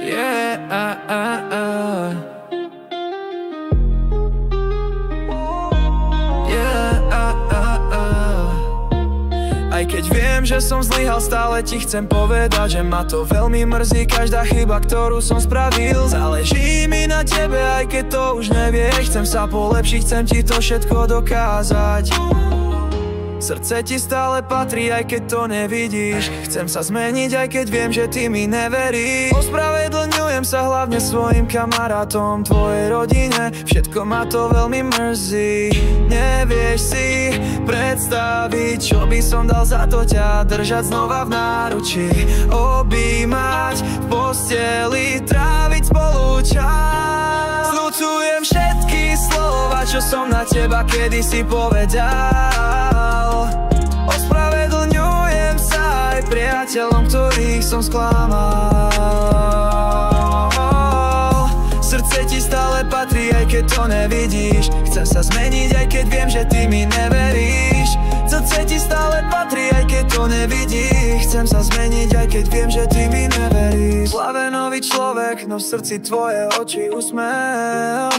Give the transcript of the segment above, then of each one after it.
Yeah, Aj keď viem, že som zlyhal, stále ti chcem povedať, že ma to veľmi mrzí, každá chyba, ktorú som spravil. Záleží mi na tebe, aj keď to už nevieš. Chcem sa polepšiť, chcem ti to všetko dokázať. Srdce ti stále patrí, aj keď to nevidíš. Chcem sa zmeniť, aj keď viem, že ty mi neveríš. Ospravedlňujem sa hlavne svojim kamarátom, tvojej rodine, všetko ma to veľmi mrzí. Nevieš si predstaviť, čo by som dal za to ťa držať znova v náručí, objímať v posteli, tráviť spolu čas. Zľutujem všetky slova, čo som na teba kedysi povedal. Ospravedlňujem sa aj priateľom, ktorých som sklamal. Srdce ti stále patrí, aj keď to nevidíš. Chcem sa zmeniť, aj keď viem, že ty mi neveríš. Srdce ti stále patrí, aj keď to nevidíš. Chcem sa zmeniť, aj keď viem, že ty mi neveríš. Slavenový človek, no v srdci tvoje oči úsmev.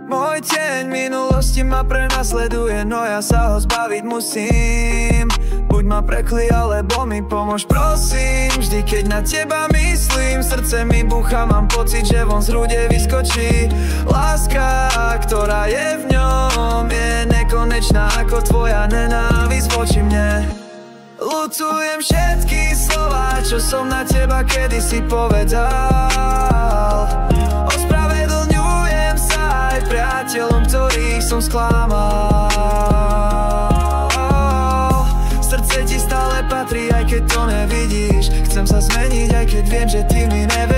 Môj tieň minulosti ma prenasleduje, no ja sa ho zbaviť musím. Buď ma prekli, alebo mi pomôž, prosím. Vždy, keď na teba myslím, srdce mi búcha, mám pocit, že von z hrude vyskočí. Láska, ktorá je v ňom, je nekonečná ako tvoja nenávisť voči mne. Ľutujem všetky slova, čo som na teba kedysi povedal. Ospravedlňujem sa aj priateľom, ktorých som sklamal. Srdce ti stále patrí, aj keď to nevidíš. Chcem sa zmeniť, aj keď viem, že ty mi neveríš.